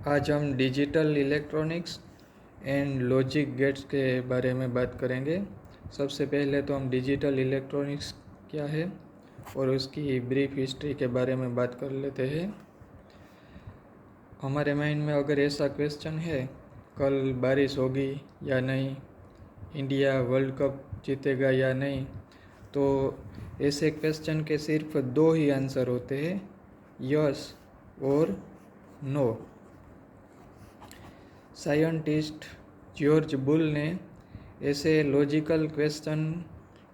आज हम digital electronics and logic gates के बारे में बात करेंगे। सबसे पहले तो हम डिजिटल इलेक्ट्रॉनिक्स क्या है और उसकी ब्रीफ हिस्ट्री के बारे में बात कर लेते हैं। हमारे माइंड में अगर ऐसा क्वेश्चन है, कल बारिश होगी या नहीं, इंडिया वर्ल्ड कप जीतेगा या नहीं, तो ऐसे क्वेश्चन के सिर्फ दो ही आंसर होते हैं, यस और नो। साइंटिस्ट जॉर्ज बुल ने ऐसे लॉजिकल क्वेश्चन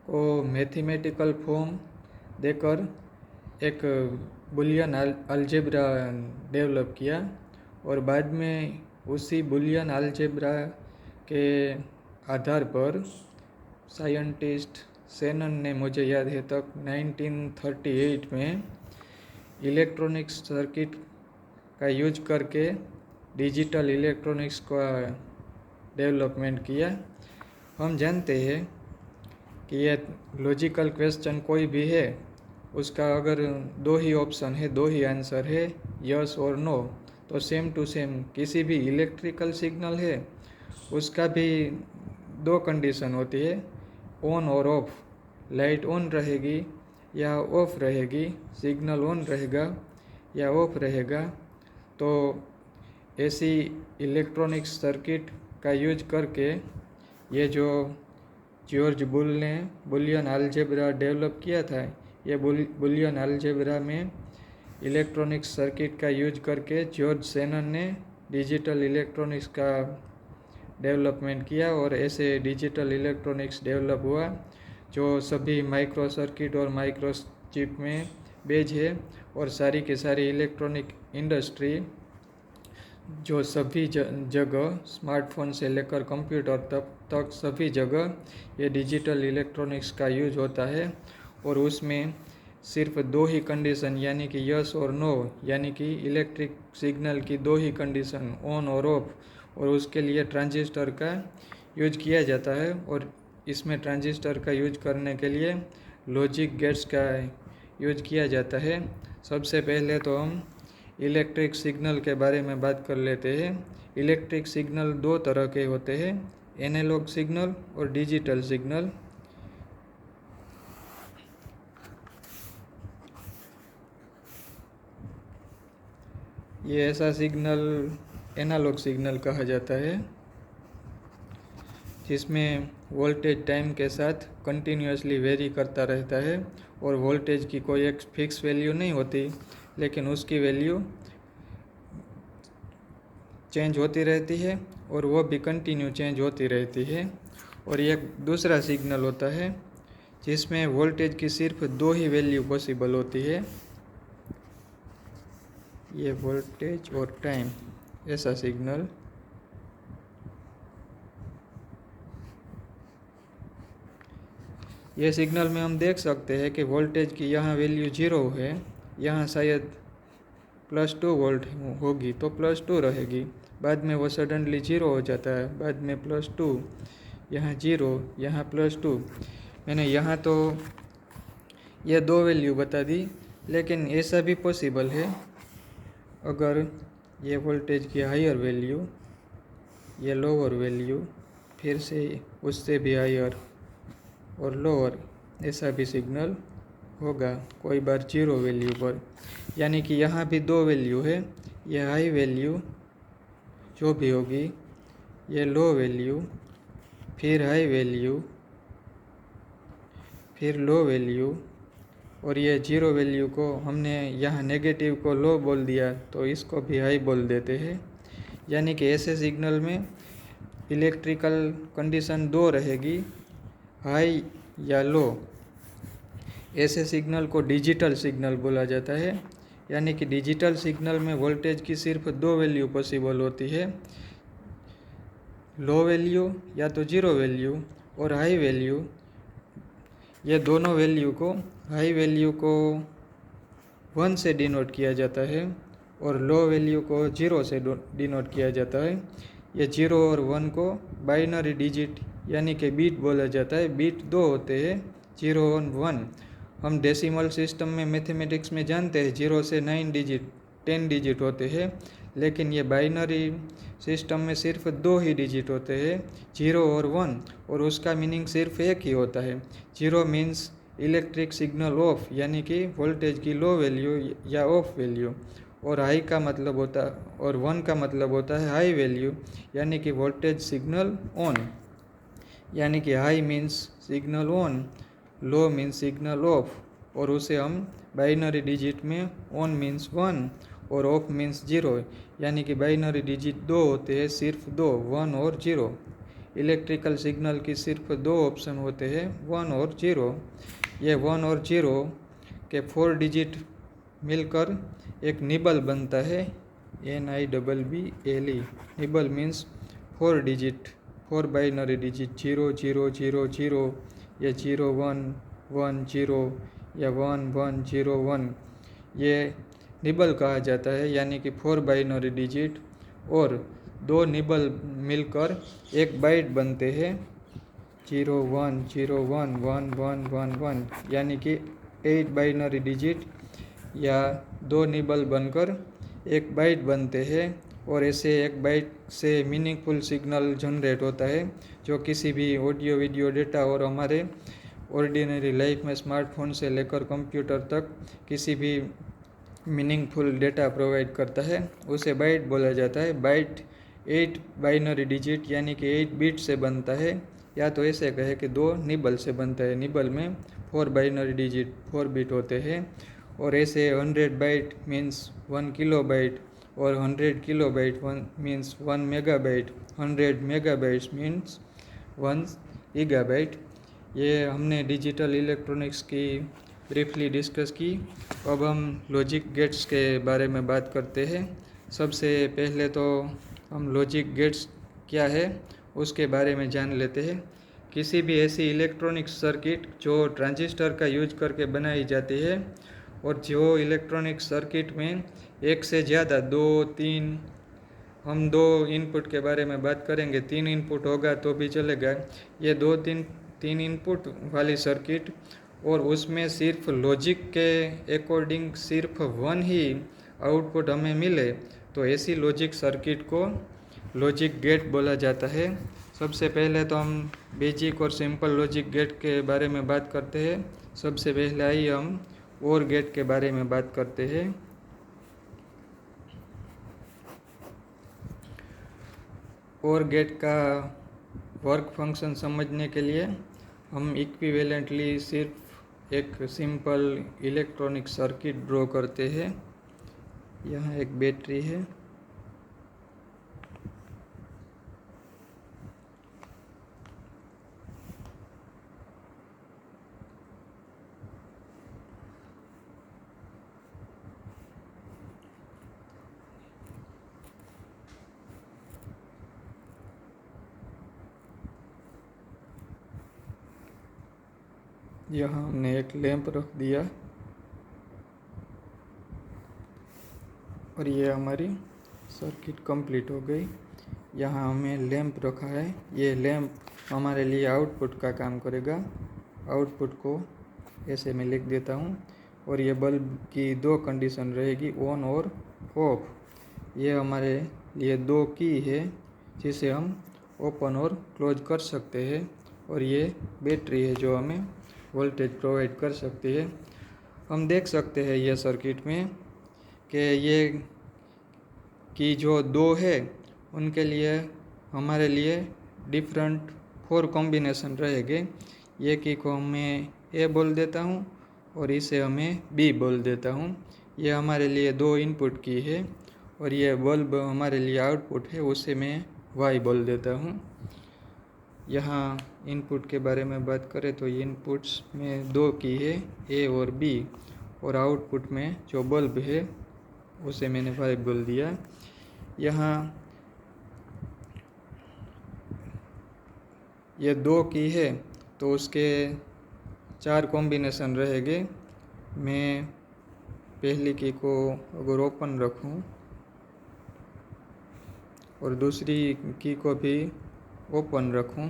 को मैथमेटिकल फॉर्म देकर एक बुलियन अलजेब्रा डेवलप किया और बाद में उसी बुलियन अलजेब्रा के आधार पर साइंटिस्ट शेनन ने, मुझे याद है तक 1938 में इलेक्ट्रॉनिक सर्किट का यूज करके डिजिटल इलेक्ट्रॉनिक्स का डेवलपमेंट किया। हम जानते हैं कि ये लॉजिकल क्वेश्चन कोई भी है, उसका अगर दो ही ऑप्शन है, दो ही आंसर है, यस और नो, तो सेम टू सेम किसी भी इलेक्ट्रिकल सिग्नल है उसका भी दो कंडीशन होती है, ऑन और ऑफ। लाइट ऑन रहेगी या ऑफ रहेगी, सिग्नल ऑन रहेगा या ऑफ रहेगा। तो ऐसी इलेक्ट्रॉनिक सर्किट का यूज करके ये जो जॉर्ज बुल ने बुलियन अलजेब्रा डेवलप किया था, ये बुलियन अलजेब्रा में इलेक्ट्रॉनिक सर्किट का यूज करके जॉर्ज शेनन ने डिजिटल इलेक्ट्रॉनिक्स का डेवलपमेंट किया और ऐसे डिजिटल इलेक्ट्रॉनिक्स डेवलप हुआ जो सभी माइक्रो सर्किट और माइक्रो चिप में बेज है। और सारी की सारी इलेक्ट्रॉनिक इंडस्ट्री जो सभी जगह, स्मार्टफोन से लेकर कंप्यूटर तक सभी जगह ये डिजिटल इलेक्ट्रॉनिक्स का यूज होता है। और उसमें सिर्फ दो ही कंडीशन यानी कि यस और नो, यानी कि इलेक्ट्रिक सिग्नल की दो ही कंडीशन, ऑन और ऑफ, और उसके लिए ट्रांजिस्टर का यूज किया जाता है। और इसमें ट्रांजिस्टर का यूज करने के लिए लॉजिक गेट्स का यूज किया जाता है। सबसे पहले तो हम इलेक्ट्रिक सिग्नल के बारे में बात कर लेते हैं। इलेक्ट्रिक सिग्नल दो तरह के होते हैं, एनालॉग सिग्नल और डिजिटल सिग्नल। ये ऐसा सिग्नल एनालॉग सिग्नल कहा जाता है जिसमें वोल्टेज टाइम के साथ कंटिन्यूसली वेरी करता रहता है और वोल्टेज की कोई एक फिक्स वैल्यू नहीं होती, लेकिन उसकी वैल्यू चेंज होती रहती है और वो भी कंटिन्यू चेंज होती रहती है। और एक दूसरा सिग्नल होता है जिसमें वोल्टेज की सिर्फ दो ही वैल्यू पॉसिबल होती है, ये वोल्टेज और टाइम, ऐसा सिग्नल। ये सिग्नल में हम देख सकते हैं कि वोल्टेज की यहाँ वैल्यू 0 है, यहाँ शायद +2 वोल्ट होगी तो +2 रहेगी, बाद में वो सडनली 0 हो जाता है, बाद में +2, यहाँ 0, यहाँ +2। मैंने यहाँ तो ये दो वैल्यू बता दी, लेकिन ऐसा भी पॉसिबल है अगर ये वोल्टेज की हायर वैल्यू, ये लोअर वैल्यू, फिर से उससे भी हायर और लोअर, ऐसा भी सिग्नल होगा कोई बार 0 वैल्यू पर। यानी कि यहाँ भी दो वैल्यू है, ये हाई वैल्यू जो भी होगी, ये लो वैल्यू, फिर हाई वैल्यू, फिर लो वैल्यू, और ये 0 वैल्यू को हमने यहाँ नेगेटिव को लो बोल दिया तो इसको भी हाई बोल देते हैं। यानी कि ऐसे सिग्नल में इलेक्ट्रिकल कंडीशन दो रहेगी, हाई या लो। ऐसे सिग्नल को डिजिटल सिग्नल बोला जाता है। यानी कि डिजिटल सिग्नल में वोल्टेज की सिर्फ दो वैल्यू पॉसिबल होती है, लो वैल्यू या तो 0 वैल्यू और हाई वैल्यू। ये दोनों वैल्यू को, हाई वैल्यू को 1 से डिनोट किया जाता है और लो वैल्यू को 0 से डिनोट किया जाता है। ये 0 और 1 को बाइनरी डिजिट यानी कि बीट बोला जाता है। बीट दो होते हैं, 0 और 1। हम डेसिमल सिस्टम में मैथमेटिक्स में जानते हैं 0 से 9 डिजिट 10 डिजिट होते हैं, लेकिन ये बाइनरी सिस्टम में सिर्फ 2 ही डिजिट होते हैं, 0 और 1, और उसका मीनिंग सिर्फ एक ही होता है। 0 मीन्स इलेक्ट्रिक सिग्नल ऑफ, यानी कि वोल्टेज की लो वैल्यू या ऑफ वैल्यू, और हाई का मतलब होता और 1 का मतलब होता है हाई वैल्यू, यानी कि वोल्टेज सिग्नल ऑन। यानी कि high means signal on, low means signal of, और उसे हम बाइनरी डिजिट में ऑन मीन्स 1 और ऑफ मीन्स 0, यानी कि बाइनरी डिजिट 2 होते हैं, सिर्फ 2, 1 और 0। इलेक्ट्रिकल सिग्नल की सिर्फ 2 ऑप्शन होते हैं, 1 और 0। ये 1 और 0 के 4 डिजिट मिलकर एक निबल बनता है, NIBBLE। Nibble means 4 digit, 4 binary digit, 0 0 0 0 या 0 1 1 0 या 1 1 0 1, ये निबल कहा जाता है, यानी कि 4 बाइनरी डिजिट और 2 निबल मिलकर एक बाइट बनते हैं, 0 1 0 1 1 1 1 1, यानी कि 8 बाइनरी डिजिट या 2 निबल बनकर एक बाइट बनते हैं। और ऐसे एक बाइट से मीनिंगफुल सिग्नल जनरेट होता है, जो किसी भी ऑडियो वीडियो डेटा और हमारे ऑर्डिनरी लाइफ में स्मार्टफोन से लेकर कंप्यूटर तक किसी भी मीनिंगफुल डेटा प्रोवाइड करता है, उसे बाइट बोला जाता है। बाइट 8 बाइनरी डिजिट यानी कि 8 बिट से बनता है, या तो ऐसे कहे कि 2 निबल से बनता है। निबल में 4 बाइनरी डिजिट 4 बिट होते हैं, और ऐसे 100 बाइट मीन्स 1 किलो बाइट, और 100 kilo byte means 1 mega bite, 100 mega bytes means 1 gigabyte. ये हमने डिजिटल इलेक्ट्रॉनिक्स की ब्रीफली डिस्कस की। अब हम लॉजिक गेट्स के बारे में बात करते हैं। सबसे पहले तो हम लॉजिक गेट्स क्या है उसके बारे में जान लेते हैं। किसी भी ऐसी इलेक्ट्रॉनिक सर्किट जो ट्रांजिस्टर का यूज करके बनाई जाती है, और जो इलेक्ट्रॉनिक सर्किट में एक से ज़्यादा 2 3, हम 2 इनपुट के बारे में बात करेंगे, 3 इनपुट होगा तो भी चलेगा। ये 2 3 इनपुट वाली सर्किट, और उसमें सिर्फ लॉजिक के अकॉर्डिंग सिर्फ 1 ही आउटपुट हमें मिले, तो ऐसी लॉजिक सर्किट को लॉजिक गेट बोला जाता है। सबसे पहले तो हम बेसिक और सिंपल लॉजिक गेट के बारे में बात करते हैं। सबसे पहले आइए हम OR गेट के बारे में बात करते हैं। OR गेट का वर्क फंक्शन समझने के लिए हम इक्विवेलेंटली सिर्फ एक सिंपल इलेक्ट्रॉनिक सर्किट ड्रॉ करते हैं। यहाँ एक बैटरी है, यहाँ हमने एक लैंप रख दिया, और ये हमारी सर्किट कंप्लीट हो गई। यहाँ हमें लैंप रखा है, ये लैंप हमारे लिए आउटपुट का काम करेगा। आउटपुट को ऐसे मैं लिख देता हूँ, और ये बल्ब की 2 कंडीशन रहेगी, ऑन और ऑफ। ये हमारे लिए 2 की है जिसे हम ओपन और क्लोज कर सकते हैं, और ये बैटरी है जो हमें वोल्टेज प्रोवाइड कर सकती है। हम देख सकते हैं ये सर्किट में कि ये की जो 2 है उनके लिए हमारे लिए डिफरेंट 4 कॉम्बिनेशन रहेंगे। ये की को मैं A बोल देता हूँ, और इसे हमें B बोल देता हूँ। ये हमारे लिए 2 इनपुट की है, और ये बल्ब हमारे लिए आउटपुट है, उसे मैं Y बोल देता हूँ। यहाँ इनपुट के बारे में बात करें तो इनपुट्स में 2 की है, A और B, और आउटपुट में जो बल्ब है उसे मैंने Y बोल दिया। यहाँ ये 2 की है तो उसके 4 कॉम्बिनेशन रहेंगे। मैं पहली की को अगर ओपन रखूं और दूसरी की को भी ओपन रखूं,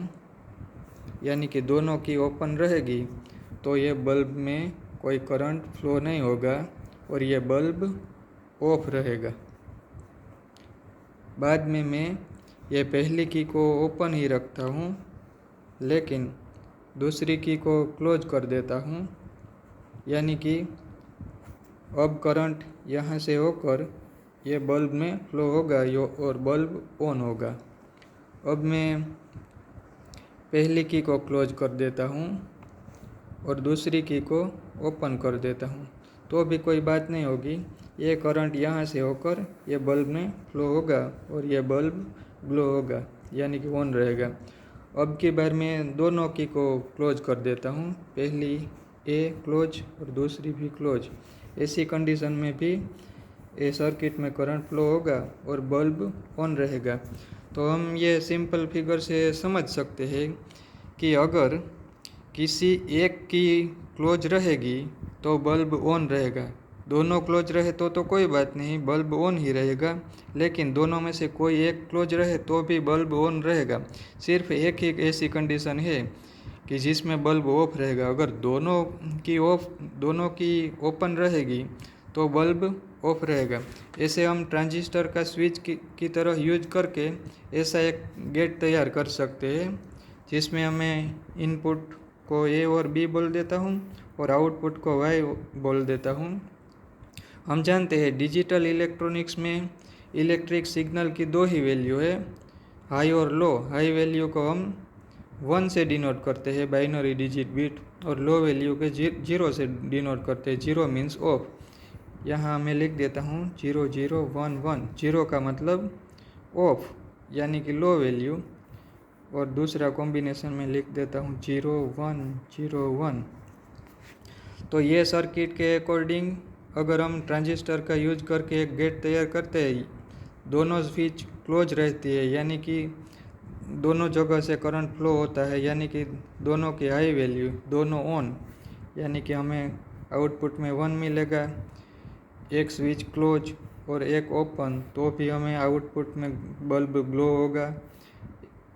यानी कि दोनों की ओपन रहेगी, तो ये बल्ब में कोई करंट फ्लो नहीं होगा और ये बल्ब ऑफ रहेगा। बाद में मैं ये पहली की को ओपन ही रखता हूँ, लेकिन दूसरी की को क्लोज कर देता हूँ, यानी कि अब करंट यहाँ से होकर ये बल्ब में फ्लो होगा और बल्ब ऑन होगा। अब मैं पहली की को क्लोज कर देता हूँ और दूसरी की को ओपन कर देता हूँ, तो भी कोई बात नहीं होगी। ये करंट यहाँ से होकर ये बल्ब में फ्लो होगा और ये बल्ब ग्लो होगा, यानी कि ऑन रहेगा। अब की बार मैं दोनों की को क्लोज कर देता हूँ, पहली ए क्लोज और दूसरी भी क्लोज। ऐसी कंडीशन में भी ये सर्किट में करंट फ्लो होगा और बल्ब ऑन रहेगा। तो हम ये सिंपल फिगर से समझ सकते हैं कि अगर किसी एक की क्लोज रहेगी तो बल्ब ऑन रहेगा, दोनों क्लोज रहे तो कोई बात नहीं, बल्ब ऑन ही रहेगा। लेकिन दोनों में से कोई एक क्लोज रहे तो भी बल्ब ऑन रहेगा। सिर्फ एक ही ऐसी कंडीशन है कि जिसमें बल्ब ऑफ रहेगा। अगर दोनों की ओपन रहेगी तो बल्ब ऑफ रहेगा। ऐसे हम ट्रांजिस्टर का स्विच की तरह यूज करके ऐसा एक गेट तैयार कर सकते हैं, जिसमें हमें इनपुट को ए और बी बोल देता हूँ और आउटपुट को वाई बोल देता हूँ। हम जानते हैं डिजिटल इलेक्ट्रॉनिक्स में इलेक्ट्रिक सिग्नल की दो ही वैल्यू है, हाई और लो। हाई वैल्यू को हम 1 से डिनोट करते हैं, बाइनरी डिजिट बिट, और लो वैल्यू के 0 से डिनोट करते हैं। 0 मीन्स ऑफ। यहाँ मैं लिख देता हूँ 0 0 1 1। 0 का मतलब ऑफ, यानी कि लो वैल्यू, और दूसरा कॉम्बिनेशन में लिख देता हूँ 0 1 0 1। तो ये सर्किट के अकॉर्डिंग अगर हम ट्रांजिस्टर का यूज करके एक गेट तैयार करते हैं, दोनों स्विच क्लोज रहती है, यानी कि दोनों जगह से करंट फ्लो होता है, यानी कि दोनों की हाई वैल्यू, दोनों ऑन, यानी कि हमें आउटपुट में 1 मिलेगा। एक स्विच क्लोज और एक ओपन तो भी हमें आउटपुट में बल्ब ग्लो होगा।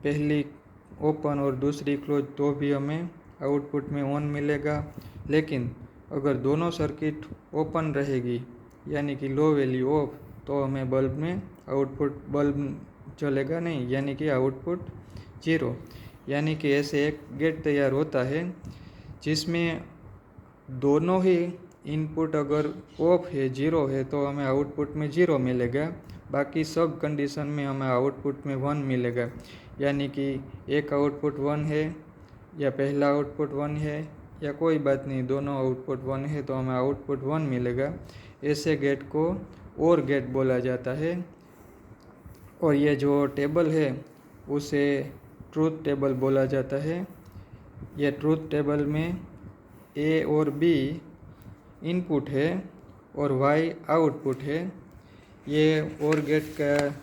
पहली ओपन और दूसरी क्लोज तो भी हमें आउटपुट में ऑन मिलेगा। लेकिन अगर दोनों सर्किट ओपन रहेगी, यानी कि लो वैल्यू ऑफ, तो हमें बल्ब में आउटपुट बल्ब चलेगा नहीं, यानी कि आउटपुट 0। यानी कि ऐसे एक गेट तैयार होता है जिसमें दोनों ही इनपुट अगर ऑफ है, 0 है, तो हमें आउटपुट में 0 मिलेगा। बाकी सब कंडीशन में हमें आउटपुट में 1 मिलेगा, यानी कि एक आउटपुट 1 है या पहला आउटपुट 1 है या कोई बात नहीं, दोनों आउटपुट 1 है तो हमें आउटपुट 1 मिलेगा। ऐसे गेट को OR गेट बोला जाता है। और ये जो टेबल है उसे ट्रूथ टेबल बोला जाता है। ये ट्रूथ टेबल में A और B इनपुट है और Y आउटपुट है। ये OR गेट का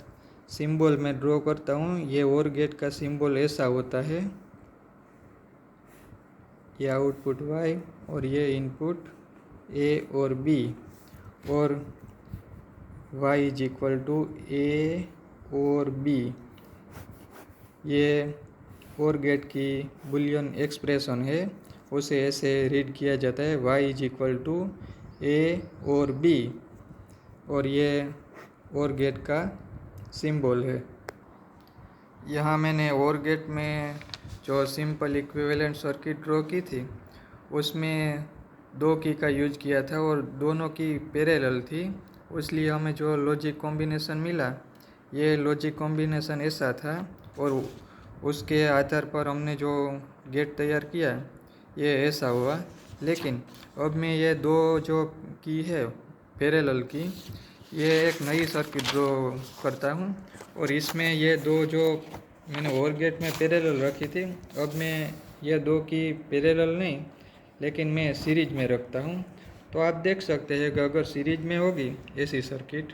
सिंबल मैं ड्रॉ करता हूँ। ये OR गेट का सिंबल ऐसा होता है, ये आउटपुट Y और ये इनपुट A और B, और Y is equal to A और B। ये OR गेट की बुलियन एक्सप्रेशन है, उसे ऐसे रीड किया जाता है Y is equal to A और B, और ये OR गेट का सिंबल है। यहाँ मैंने OR गेट में जो सिंपल इक्विवेलेंट सर्किट ड्रॉ की थी उसमें 2 की का यूज किया था और दोनों की पैरेलल थी, इसलिए हमें जो लॉजिक कॉम्बिनेशन मिला, ये लॉजिक कॉम्बिनेशन ऐसा था और उसके आधार पर हमने जो गेट तैयार किया ये ऐसा हुआ। लेकिन अब मैं ये 2 जो की है पैरेलल की, ये एक नई सर्किट ड्रॉ करता हूँ और इसमें ये 2 जो मैंने OR गेट में पैरेलल रखी थी, अब मैं ये 2 की पैरेलल नहीं लेकिन मैं सीरीज में रखता हूँ। तो आप देख सकते हैं कि अगर सीरीज में होगी ऐसी सर्किट,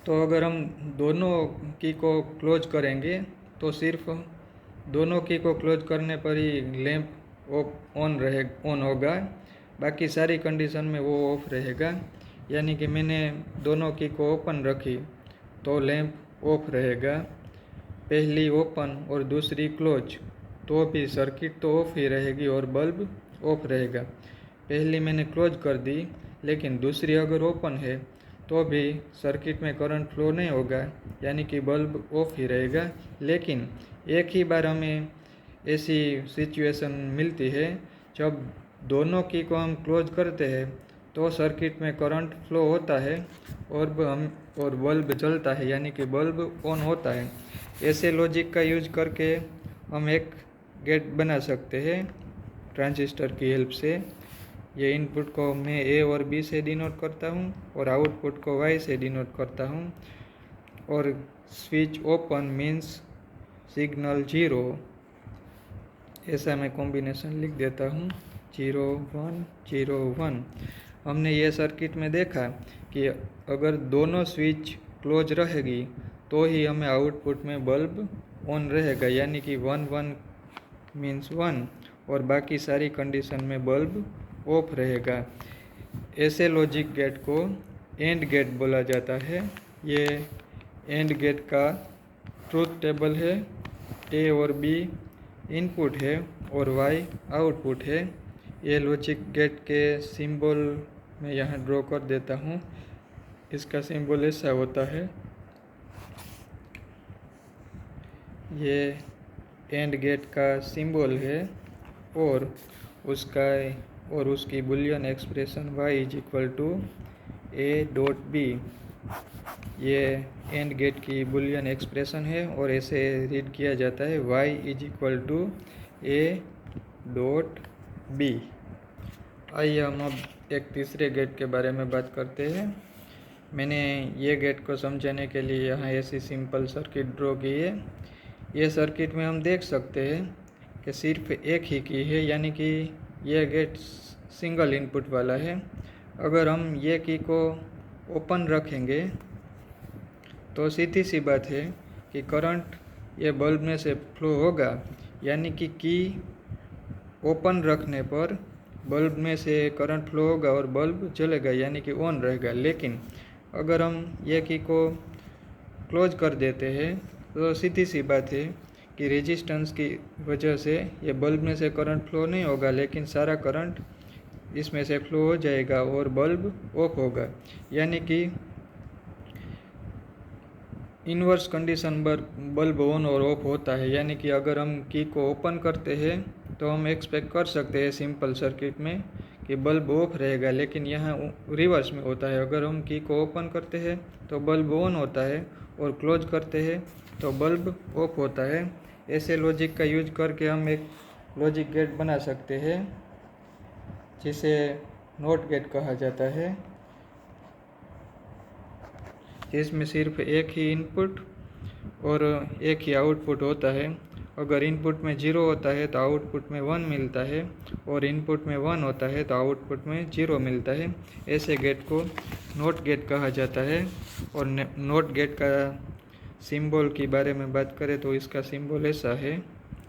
तो अगर हम दोनों की को क्लोज करेंगे तो सिर्फ दोनों की को क्लोज करने पर ही लैंप ऑन होगा, बाकी सारी कंडीशन में वो ऑफ रहेगा। यानी कि मैंने दोनों की को ओपन रखी तो लैंप ऑफ रहेगा, पहली ओपन और दूसरी क्लोज तो भी सर्किट तो ऑफ ही रहेगी और बल्ब ऑफ रहेगा। पहली मैंने क्लोज कर दी लेकिन दूसरी अगर ओपन है तो भी सर्किट में करंट फ्लो नहीं होगा, यानी कि बल्ब ऑफ ही रहेगा। लेकिन एक ही बार हमें ऐसी सिचुएशन मिलती है जब दोनों की को हम क्लोज करते हैं तो सर्किट में करंट फ्लो होता है और बल्ब जलता है, यानी कि बल्ब ऑन होता है। ऐसे लॉजिक का यूज करके हम एक गेट बना सकते हैं ट्रांजिस्टर की हेल्प से। ये इनपुट को मैं ए और बी से डिनोट करता हूँ और आउटपुट को वाई से डिनोट करता हूँ। और स्विच ओपन मीन्स सिग्नल 0, ऐसा मैं कॉम्बिनेशन लिख देता हूँ 0 1 0 1। हमने ये सर्किट में देखा कि अगर दोनों स्विच क्लोज रहेगी तो ही हमें आउटपुट में बल्ब ऑन रहेगा, यानी कि 1 1 मीन्स 1 और बाकी सारी कंडीशन में बल्ब ऑफ रहेगा। ऐसे लॉजिक गेट को एंड गेट बोला जाता है। ये एंड गेट का ट्रूथ टेबल है। ए और बी इनपुट है और वाई आउटपुट है। ये लॉजिक गेट के सिंबल मैं यहाँ ड्रॉ कर देता हूँ। इसका सिंबल ऐसा होता है। ये एंड गेट का सिंबल है और उसकी boolean expression y is equal to A dot B. ये एंड गेट की बुलियन एक्सप्रेशन है और ऐसे रीड किया जाता है y is equal to A dot B. आइए हम अब एक तीसरे गेट के बारे में बात करते हैं। मैंने ये गेट को समझाने के लिए यहाँ ऐसी सिंपल सर्किट ड्रॉ की है। ये सर्किट में हम देख सकते हैं कि सिर्फ एक ही की है, यानी कि यह गेट सिंगल इनपुट वाला है। अगर हम ये की को ओपन रखेंगे तो सीधी सी बात है कि करंट ये बल्ब में से फ्लो होगा, यानी कि की ओपन रखने पर बल्ब में से करंट फ्लो होगा और बल्ब जलेगा, यानी कि ऑन रहेगा। लेकिन अगर हम ये की को क्लोज कर देते हैं तो सीधी सी बात है कि रेजिस्टेंस की वजह से ये बल्ब में से करंट फ्लो नहीं होगा, लेकिन सारा करंट इसमें से फ्लो हो जाएगा और बल्ब ऑफ होगा। यानी कि इन्वर्स कंडीशन पर बल्ब ऑन और ऑफ होता है। यानी कि अगर हम की को ओपन करते हैं तो हम एक्सपेक्ट कर सकते हैं सिंपल सर्किट में कि बल्ब ऑफ रहेगा, लेकिन यहाँ रिवर्स में होता है। अगर हम की को ओपन करते हैं तो बल्ब ऑन होता है और क्लोज करते हैं तो बल्ब ऑफ होता है। ऐसे लॉजिक का यूज करके हम एक लॉजिक गेट बना सकते हैं जिसे नॉट गेट कहा जाता है, जिसमें सिर्फ एक ही इनपुट और एक ही आउटपुट होता है। अगर इनपुट में 0 होता है तो आउटपुट में 1 मिलता है और इनपुट में 1 होता है तो आउटपुट में 0 मिलता है। ऐसे गेट को नॉट गेट कहा जाता है। और नॉट गेट का सिंबल के बारे में बात करें तो इसका सिंबल ऐसा है।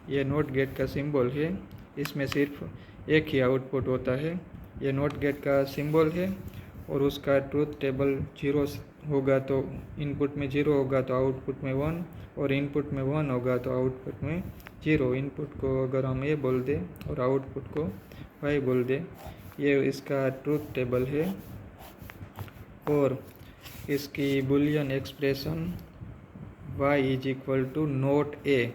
यह नॉट गेट का सिंबल है, इसमें सिर्फ एक ही आउटपुट होता है। यह नॉट गेट का सिंबल है और उसका ट्रूथ टेबल 0 होगा तो इनपुट में 0 होगा तो आउटपुट में 1 और इनपुट में 1 होगा तो आउटपुट में 0। इनपुट को अगर हम ए बोल दें और आउटपुट को वाई बोल दें, ये इसका ट्रूथ टेबल है। और इसकी boolean expression y is equal to not A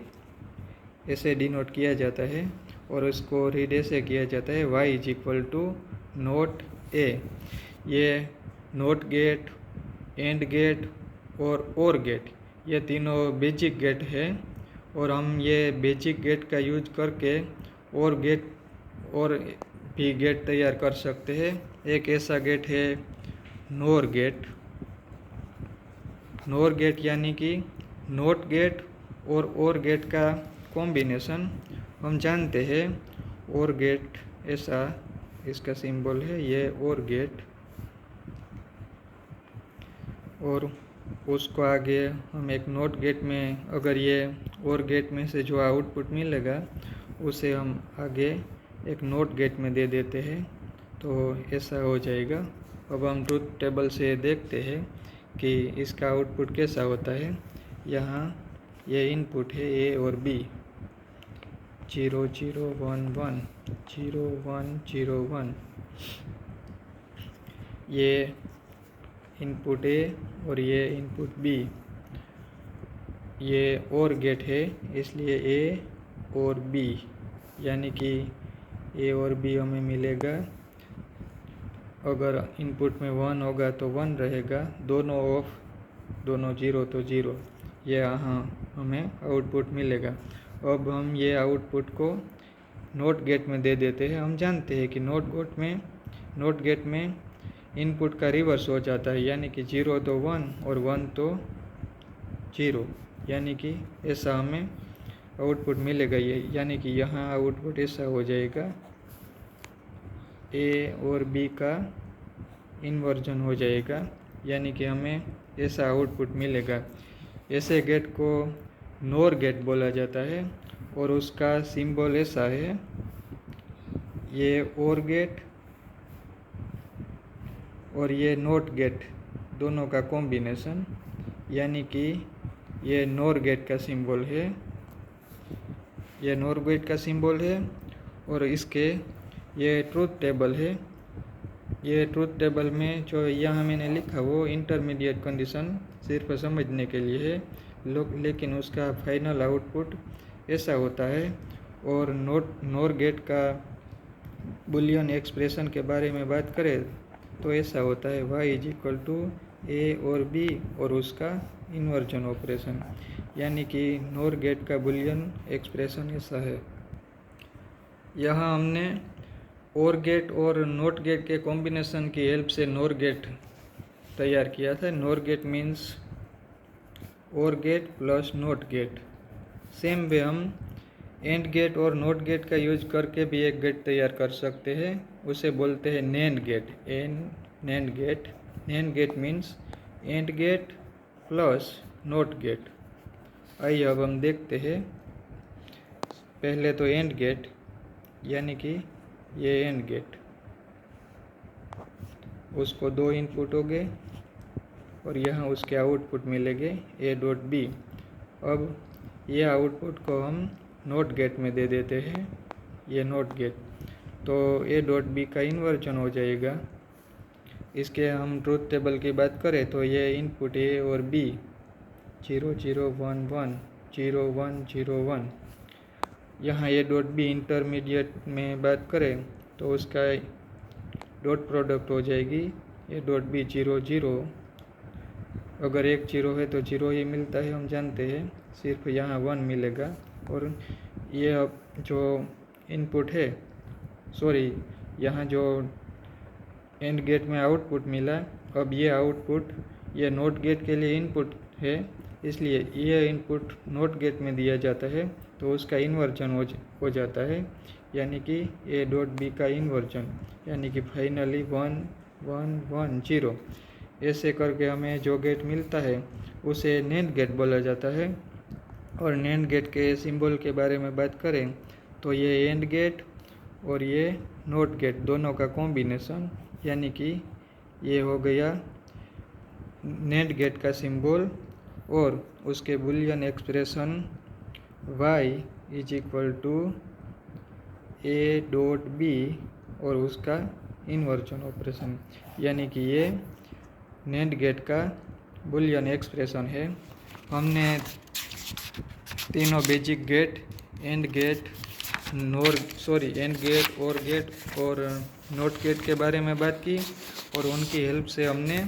ऐसे डिनोट किया जाता है और इसको रीड ऐसे किया जाता है y is equal to not A. ये not gate, and gate or gate, ये तीनों बेसिक गेट है और हम ये बेसिक गेट का यूज करके और भी गेट तैयार कर सकते हैं। एक ऐसा गेट है नोर गेट। नोर गेट यानी कि नॉट गेट और गेट का कॉम्बिनेशन। हम जानते हैं और गेट ऐसा इसका सिंबल है, ये और गेट, और उसको आगे हम एक नॉट गेट में अगर ये और गेट में से जो आउटपुट मिलेगा उसे हम आगे एक नॉट गेट में दे देते हैं तो ऐसा हो जाएगा। अब हम ट्रूथ टेबल से देखते हैं कि इसका आउटपुट कैसा होता है। यहाँ ये इनपुट है ए और बी, 0 0 1 1 0 1 0 1। ये इनपुट ए और ये इनपुट बी। ये और गेट है इसलिए ए और बी, यानी कि ए और बी हमें मिलेगा। अगर इनपुट में 1 होगा तो 1 रहेगा, दोनों ऑफ दोनों 0 तो 0। ये यहाँ हमें आउटपुट मिलेगा। अब हम ये आउटपुट को नॉट गेट में दे देते हैं। हम जानते हैं कि नॉट गेट में इनपुट का रिवर्स हो जाता है, यानी कि 0 तो 1 और 1 तो 0, यानी कि ऐसा हमें आउटपुट मिलेगा। ये यानी कि यहाँ आउटपुट ऐसा हो जाएगा, ए और बी का इन्वर्जन हो जाएगा, यानी कि हमें ऐसा आउटपुट मिलेगा। ऐसे गेट को नोर गेट बोला जाता है और उसका सिंबल ऐसा है, ये और गेट और ये नॉट गेट दोनों का कॉम्बिनेशन, यानी कि ये नोर गेट का सिंबल है, ये नोर गेट का सिंबल है। और इसके ये ट्रूथ टेबल है। ये ट्रूथ टेबल में जो यहाँ मैंने लिखा वो इंटरमीडिएट कंडीशन सिर्फ समझने के लिए है, लेकिन उसका फाइनल आउटपुट ऐसा होता है। और नोर गेट का बुलियन एक्सप्रेशन के बारे में बात करें तो ऐसा होता है, y ए और बी और उसका इन्वर्जन ऑपरेशन, यानी कि नोर गेट का बुलियन एक्सप्रेशन ऐसा है। यहाँ हमने और गेट और नॉट गेट के कॉम्बिनेशन की हेल्प से नोर गेट तैयार किया था। नोर गेट मीन्स और gate plus not gate. Same way हम एंड गेट और नॉट गेट का यूज करके भी एक गेट तैयार कर सकते हैं, उसे बोलते हैं NAND gate. NAND gate means and gate plus not gate. आइए अब हम देखते हैं। पहले तो एंड गेट, यानी कि ये एंड गेट, उसको 2 इनपुट हो गए और यहाँ उसके आउटपुट मिलेंगे ए डॉट बी। अब ये आउटपुट को हम नॉट गेट में दे देते हैं, ये नॉट गेट, तो ए डॉट बी का इन्वर्जन हो जाएगा। इसके हम ट्रूथ टेबल की बात करें तो ये इनपुट ए और बी 0 0 1 1 0 1 0 1। यहाँ ए डॉट बी इंटरमीडिएट में बात करें तो उसका डॉट प्रोडक्ट हो जाएगी ए डॉट बी 0 0। अगर एक 0 है तो 0 ही मिलता है, हम जानते हैं, सिर्फ यहाँ 1 मिलेगा। और ये अब जो इनपुट है, यहाँ जो एंड गेट में आउटपुट मिला, अब ये आउटपुट ये नॉट गेट के लिए इनपुट है, इसलिए ये इनपुट नॉट गेट में दिया जाता है तो उसका इन्वर्जन हो जाता है, यानी कि ए डॉट बी का इन्वर्जन, यानी कि फाइनली 1 1 1 0। ऐसे करके हमें जो गेट मिलता है उसे नैंड गेट बोला जाता है। और नैंड गेट के सिंबल के बारे में बात करें तो ये एंड गेट और ये नॉट गेट दोनों का कॉम्बिनेशन, यानी कि ये हो गया नैंड गेट का सिंबल और उसके boolean expression y is equal to A dot B और उसका इन्वर्जन ऑपरेशन, यानी कि ये नैंड गेट का बुलियन एक्सप्रेशन है। हमने तीनों basic gate, and gate, and gate, or gate और नॉट गेट के बारे में बात की और उनकी हेल्प से हमने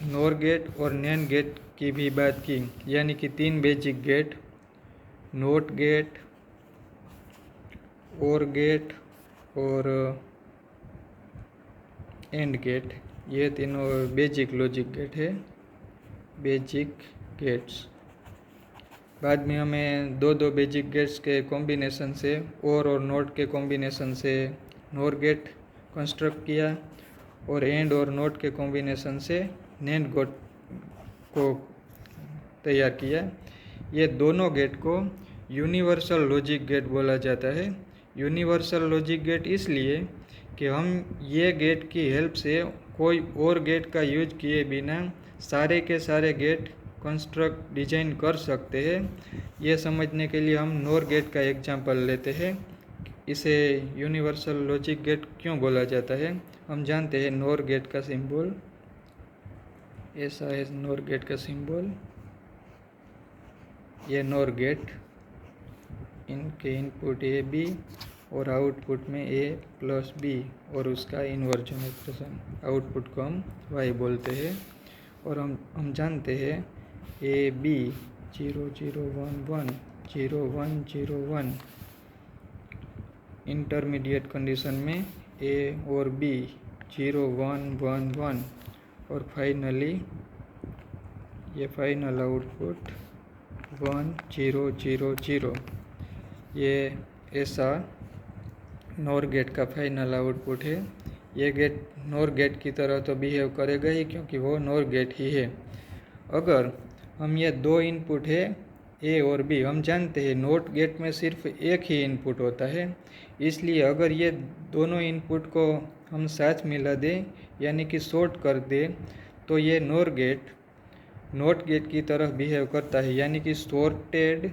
नॉर गेट और नैंड गेट की भी बात की, यानी कि 3 basic gate, not gate, or gate और एंड गेट, ये तीनों बेसिक लॉजिक गेट है, बेसिक गेट्स। बाद में हमें 2 बेसिक गेट्स के कॉम्बिनेशन से और नोट के कॉम्बिनेशन से नॉर गेट कंस्ट्रक्ट किया और एंड और नोट के कॉम्बिनेशन से नैंड गेट को तैयार किया। ये दोनों गेट को यूनिवर्सल लॉजिक गेट बोला जाता है। यूनिवर्सल लॉजिक गेट इसलिए कि हम ये गेट की हेल्प से कोई और गेट का यूज किए बिना सारे के सारे गेट कंस्ट्रक्ट डिजाइन कर सकते हैं। ये समझने के लिए हम नॉर गेट का एग्जांपल लेते हैं। इसे यूनिवर्सल लॉजिक गेट क्यों बोला जाता है? हम जानते हैं नॉर गेट का सिंबल ऐसा है नॉर गेट का सिंबल। ये नॉर गेट, इनके इनपुट ए बी और आउटपुट में ए प्लस बी और उसका इन्वर्जन एक्सप्रेशन, आउटपुट को हम वाई बोलते हैं। और हम जानते हैं ए बी 0 0 1 1 0 1 0 1, इंटरमीडिएट कंडीशन में ए और बी 0 1 1 1 और फाइनली ये फाइनल आउटपुट 1 0 0 0। ये ऐसा नॉर गेट का फाइनल आउटपुट है। ये गेट नॉर गेट की तरह तो बिहेव करेगा ही, क्योंकि वो नॉर गेट ही है। अगर हम ये दो इनपुट है ए और बी, हम जानते हैं नॉट गेट में सिर्फ एक ही इनपुट होता है, इसलिए अगर ये दोनों इनपुट को हम साथ मिला दें यानी कि शॉर्ट कर दें तो ये नॉर गेट नॉट गेट की तरह बिहेव करता है, यानी कि sorted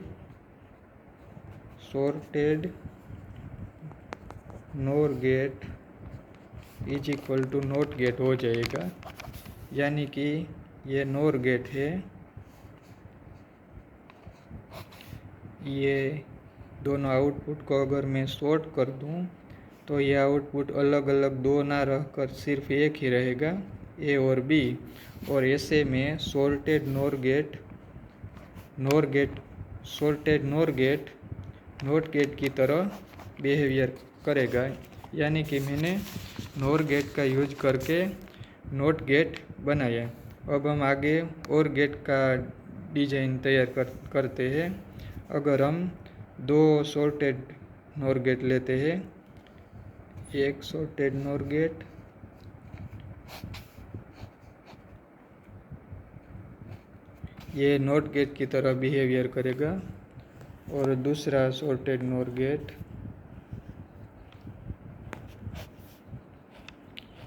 NOR gate is equal to not gate हो जाएगा। यानी कि ये नॉर गेट है, ये दोनों आउटपुट को अगर मैं शॉर्ट कर दूं तो ये आउटपुट अलग अलग दो ना रहकर सिर्फ एक ही रहेगा, ए और बी। और ऐसे में sorted NOR gate not gate की तरह बिहेवियर करेगा। यानी कि मैंने नॉर गेट का यूज करके नॉट गेट बनाया। अब हम आगे और गेट का डिजाइन तैयार करते हैं। अगर हम दो सॉर्टेड नॉर गेट लेते हैं, एक सॉर्टेड नॉर गेट ये नॉट गेट की तरह बिहेवियर करेगा, और दूसरा सॉर्टेड नॉर गेट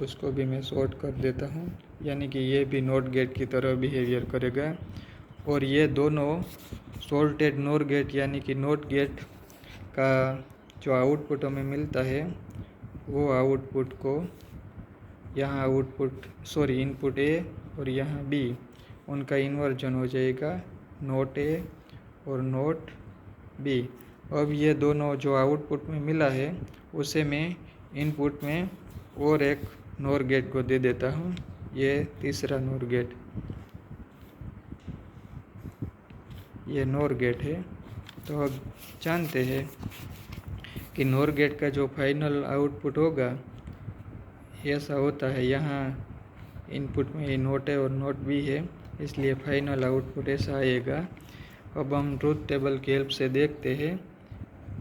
उसको भी मैं सॉर्ट कर देता हूँ, यानी कि ये भी नॉट गेट की तरह बिहेवियर करेगा। और ये दोनों सॉर्टेड नॉर गेट यानी कि नॉट गेट का जो आउटपुट हमें मिलता है वो आउटपुट को यहाँ इनपुट ए और यहाँ बी, उनका इन्वर्जन हो जाएगा नॉट ए और नॉट बी। अब ये दोनों जो आउटपुट में मिला है उसे मैं इनपुट में और एक नॉर गेट को दे देता हूँ, ये तीसरा नॉर गेट, ये नॉर गेट है। तो अब जानते हैं कि नॉर गेट का जो फाइनल आउटपुट होगा ऐसा होता है, यहाँ इनपुट में नोट ए और नोट बी है, इसलिए फाइनल आउटपुट ऐसा आएगा। अब हम ट्रूथ टेबल की हेल्प से देखते हैं।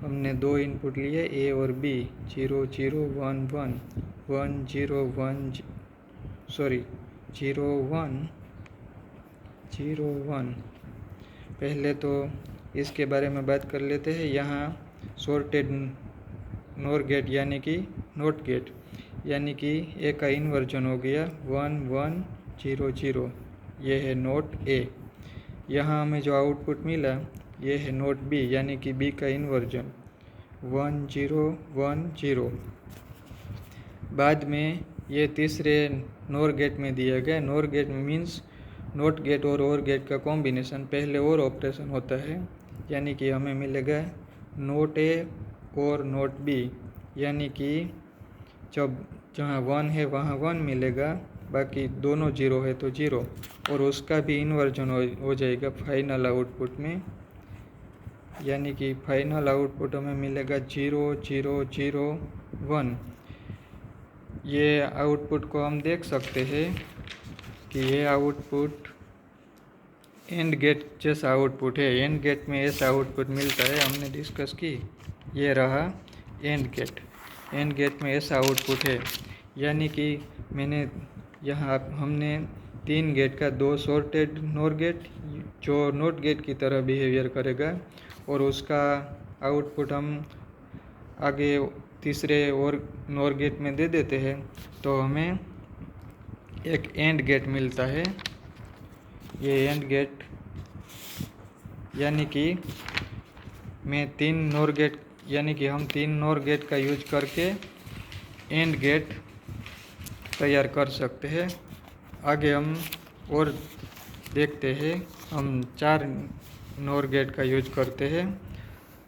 हमने दो इनपुट लिए ए और बी, 0 0 1 1 1 0 1 0 1 0 1। पहले तो इसके बारे में बात कर लेते हैं। यहाँ सॉर्टेड नॉर गेट यानी कि नॉट गेट, यानी कि ए का इन्वर्जन हो गया 1 1 0 0, ये है नोट ए। यहाँ हमें जो आउटपुट मिला ये है नोट बी, यानी कि बी का इन्वर्जन 1 0 1 0। बाद में ये तीसरे नॉर गेट में दिया गया। NOR gate means not gate और ओर गेट का कॉम्बिनेशन, पहले और ऑपरेशन होता है, यानी कि हमें मिलेगा नोट ए और नोट बी, यानी कि जब जहाँ 1 है वहाँ 1 मिलेगा, बाकी दोनों 0 है तो 0, और उसका भी इन्वर्जन हो जाएगा फाइनल आउटपुट में, यानी कि फाइनल आउटपुट हमें मिलेगा 0 0 0 1। ये आउटपुट को हम देख सकते हैं कि ये आउटपुट एंड गेट जैसा आउटपुट है। एंड गेट में ऐसा आउटपुट मिलता है, हमने डिस्कस की, ये रहा एंड गेट। एंड गेट में ऐसा आउटपुट है, यानी कि मैंने यहाँ हमने 3 गेट का 2 सॉर्टेड नॉर गेट जो नॉट गेट की तरह बिहेवियर करेगा, और उसका आउटपुट हम आगे तीसरे और नॉर गेट में दे देते हैं, तो हमें एक एंड गेट मिलता है। ये एंड गेट यानी कि मैं 3 नॉर गेट, यानी कि हम 3 नॉर गेट का यूज करके एंड गेट तैयार कर सकते हैं। आगे हम और देखते हैं। हम 4 नॉर गेट का यूज करते हैं।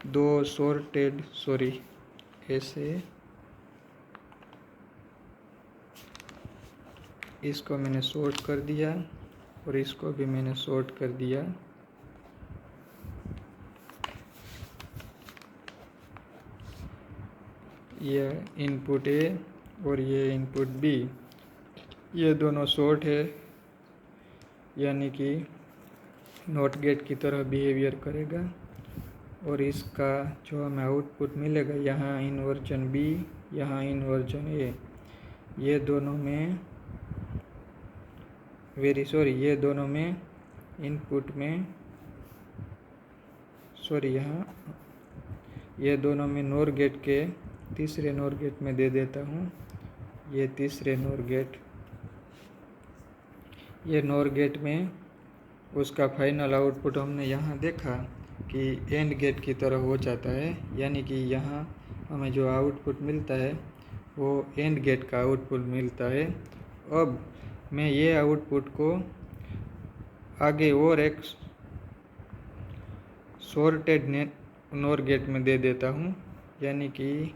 2 ऐसे इसको मैंने शॉर्ट कर दिया और इसको भी मैंने शॉर्ट कर दिया। ये इनपुट ए और ये इनपुट बी, ये दोनों शॉर्ट है, यानी कि नॉट गेट की तरह बिहेवियर करेगा। और इसका जो हमें आउटपुट मिलेगा, यहाँ इन्वर्जन बी, यहाँ इन्वर्जन ए, ये दोनों में ये दोनों में इनपुट में यहाँ ये दोनों में नॉर गेट के तीसरे नॉर गेट में दे देता हूँ। ये तीसरे नॉर गेट, ये नॉर गेट में उसका फाइनल आउटपुट हमने यहाँ देखा कि एंड गेट की तरह हो जाता है, यानी कि यहाँ हमें जो आउटपुट मिलता है वो एंड गेट का आउटपुट मिलता है। अब मैं ये आउटपुट को आगे और एक सॉर्टेड नॉर गेट में दे देता हूँ, यानी कि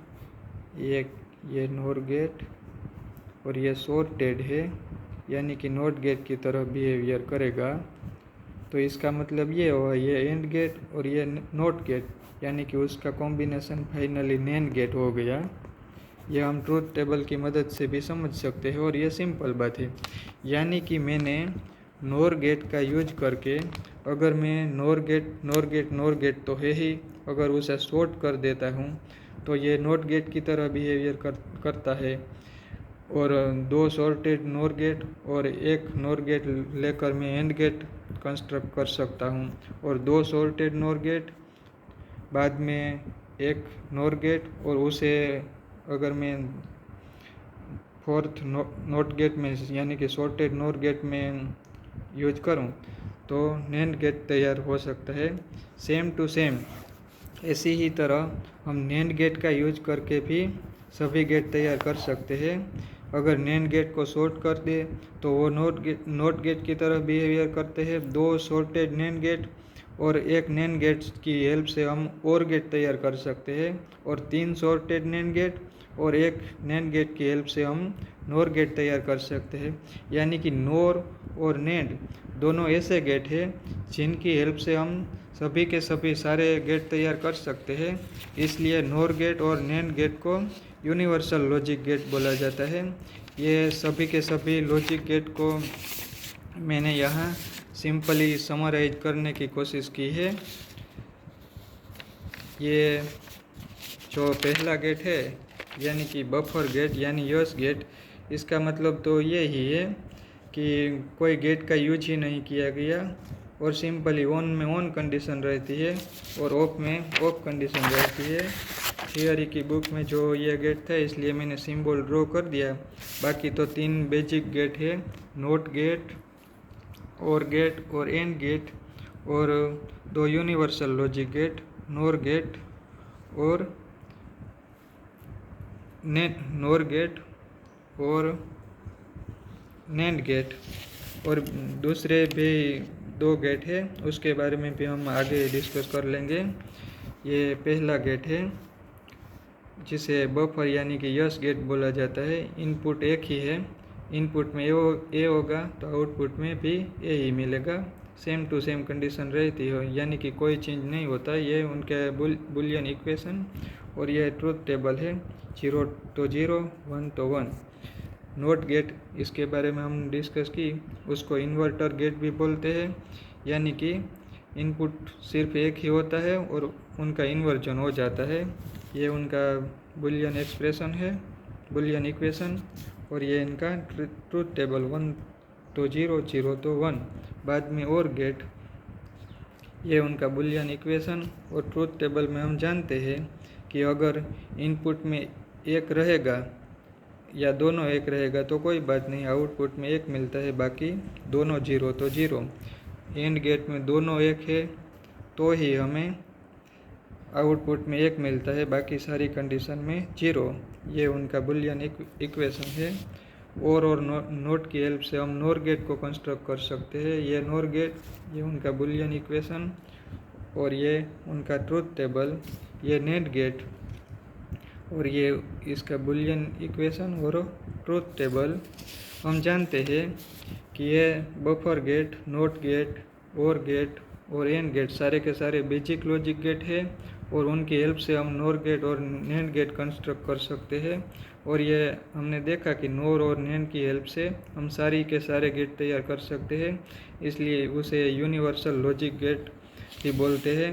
ये नॉर गेट और ये सॉर्टेड है, यानी कि नॉट गेट की तरह बिहेवियर करेगा। तो इसका मतलब ये हुआ, ये एंड गेट और ये नॉट गेट, यानी कि उसका कॉम्बिनेशन फाइनली नैंड गेट हो गया। यह हम ट्रूथ टेबल की मदद से भी समझ सकते हैं और ये सिंपल बात है। यानी कि मैंने नॉर गेट का यूज करके, अगर मैं नॉर गेट तो है ही, अगर उसे शॉर्ट कर देता हूँ तो ये नॉट गेट की तरह बिहेवियर करता है। और 2 सॉर्टेड नॉर गेट और एक नॉर गेट लेकर मैं एंड गेट कंस्ट्रक्ट कर सकता हूँ, और 2 सॉर्टेड नॉर गेट, बाद में एक नॉर गेट, और उसे अगर मैं 4th नॉट गेट में यानी कि सॉर्टेड नॉर गेट में यूज करूं तो नैंड गेट तैयार हो सकता है। सेम टू सेम ऐसी ही तरह हम नैंड गेट का यूज करके भी सभी गेट तैयार कर सकते हैं। अगर नैंड गेट को शॉर्ट कर दे तो वो नॉट गेट की तरह बिहेवियर करते हैं। 2 सॉर्टेड नैंड गेट और एक नैंड गेट की हेल्प से हम और गेट तैयार कर सकते हैं, और 3 सॉर्टेड नैंड गेट और एक नैंड गेट की हेल्प से हम नॉर गेट तैयार कर सकते हैं। यानी कि नॉर और नैंड दोनों ऐसे गेट हैं जिनकी हेल्प से हम सभी के सभी सारे गेट तैयार कर सकते हैं। इसलिए नॉर गेट और नैंड गेट को यूनिवर्सल लॉजिक गेट बोला जाता है। ये सभी के सभी लॉजिक गेट को मैंने यहाँ सिंपली समराइज करने की कोशिश की है। ये जो पहला गेट है यानी कि बफर गेट यानी यस गेट, इसका मतलब तो ये ही है कि कोई गेट का यूज ही नहीं किया गया और सिंपली ऑन में ऑन कंडीशन रहती है और ऑफ में ऑफ कंडीशन रहती है। थियरी की बुक में जो ये गेट था इसलिए मैंने सिंबल ड्रॉ कर दिया। बाकी तो 3 बेसिक गेट है, नॉट गेट और एंड गेट, और 2 universal logic gate, NOR gate और नॉर गेट और नैंड गेट। और दूसरे भी 2 गेट है, उसके बारे में भी हम आगे डिस्कस कर लेंगे। ये पहला गेट है जिसे बफर यानी कि यस गेट बोला जाता है। इनपुट एक ही है, इनपुट में ए होगा तो आउटपुट में भी ए ही मिलेगा। सेम टू सेम कंडीशन रहती है, यानी कि कोई चेंज नहीं होता। ये उनके बुलियन इक्वेशन और ये ट्रूथ टेबल है। 0 तो 0, 1 तो 1। नॉट गेट, इसके बारे में हम डिस्कस की, उसको इन्वर्टर गेट भी बोलते हैं, यानी कि इनपुट सिर्फ एक ही होता है और उनका इन्वर्जन हो जाता है। ये उनका बुलियन एक्सप्रेशन है, बुलियन इक्वेशन, और ये इनका ट्रूथ टेबल। 1 तो 0, 0 तो 1। बाद में और गेट, ये उनका बुलियन इक्वेशन और ट्रूथ टेबल में हम जानते हैं कि अगर इनपुट में एक रहेगा या दोनों एक रहेगा तो कोई बात नहीं, आउटपुट में एक मिलता है, बाकी दोनों 0 तो 0। एंड गेट में दोनों एक है तो ही हमें आउटपुट में एक मिलता है, बाकी सारी कंडीशन में 0। ये उनका बुलियन इक्वेशन है। और नोट की हेल्प से हम नॉर गेट को कंस्ट्रक्ट कर सकते हैं। ये नॉर गेट, ये उनका बुलियन इक्वेशन और ये उनका ट्रूथ टेबल, ये नेट गेट और ये इसका बुलियन इक्वेशन और ट्रूथ टेबल। हम जानते हैं कि ये buffer gate, note gate, or gate और एंड गेट सारे के सारे बेसिक लॉजिक गेट है और उनकी हेल्प से हम नॉर गेट और नैंड गेट कंस्ट्रक्ट कर सकते हैं। और ये हमने देखा कि नॉर और नैंड की हेल्प से हम सारी के सारे गेट तैयार कर सकते हैं, इसलिए उसे यूनिवर्सल लॉजिक गेट भी बोलते हैं।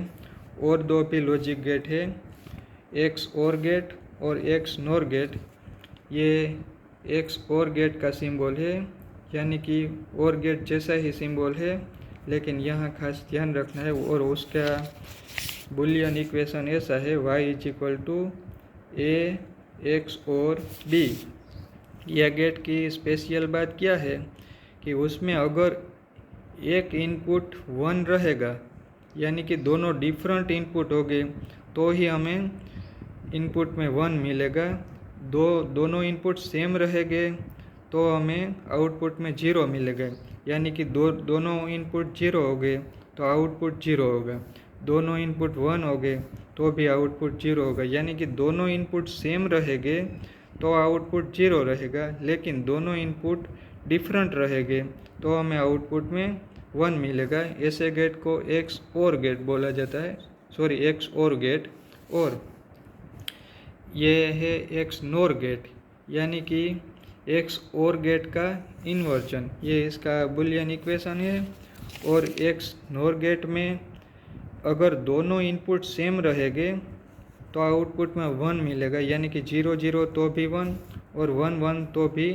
और दो भी लॉजिक गेट है, एक्स और गेट और एक्स नॉर गेट। ये एक्स और गेट का सिंबल है, यानी कि और गेट जैसा ही सिंबल है, लेकिन यहाँ खास ध्यान रखना है। और उसका बुलियन इक्वेशन ऐसा है, y = a x और b। यह गेट की स्पेशल बात क्या है कि उसमें अगर एक इनपुट 1 रहेगा, यानी कि दोनों डिफरेंट इनपुट हो गए, तो ही हमें इनपुट में 1 मिलेगा। दोनों इनपुट सेम रहेंगे तो हमें आउटपुट में 0 मिलेगा, यानी कि दोनों इनपुट 0 हो गए तो आउटपुट 0 होगा। दोनों इनपुट 1 हो गए तो भी आउटपुट 0 होगा, यानी कि दोनों इनपुट सेम रहेंगे तो आउटपुट 0 रहेगा, लेकिन दोनों इनपुट डिफरेंट रहेंगे तो हमें आउटपुट में 1 मिलेगा। ऐसे गेट को एक्स और गेट बोला जाता है, एक्स और गेट। और ये है एक्स नॉर गेट, यानी कि एक्स और गेट का इन्वर्जन, ये इसका बुलियन इक्वेशन है। और एक्स नॉर गेट में अगर दोनों इनपुट सेम रहेंगे तो आउटपुट में 1 मिलेगा, यानी कि 0 0 तो भी 1 और 1 1 तो भी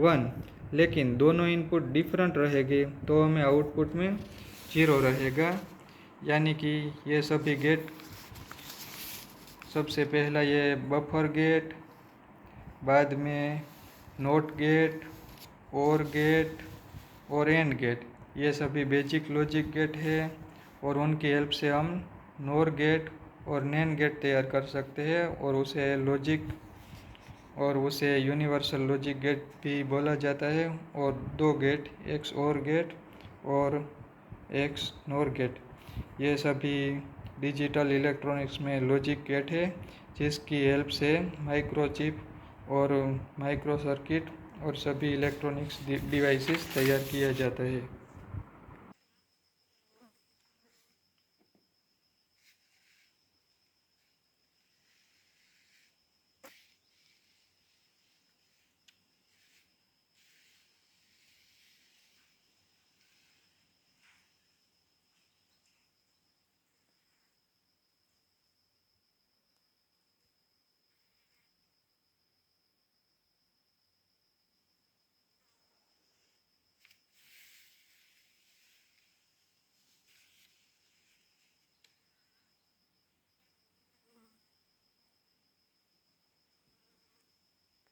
1, लेकिन दोनों इनपुट डिफरेंट रहेंगे तो हमें आउटपुट में 0 रहेगा। यानी कि ये सभी गेट, सबसे पहला ये बफर गेट, बाद में नोट गेट, और एंड गेट, ये सभी बेसिक लॉजिक गेट है और उनकी हेल्प से हम नॉर गेट और नैंड गेट तैयार कर सकते हैं और उसे यूनिवर्सल लॉजिक गेट भी बोला जाता है। और दो गेट, एक्स और गेट और एक्स नॉर गेट, ये सभी डिजिटल इलेक्ट्रॉनिक्स में लॉजिक गेट है, जिसकी हेल्प से माइक्रोचिप और माइक्रो सर्किट और सभी इलेक्ट्रॉनिक्स डिवाइसेस तैयार किया जाता है।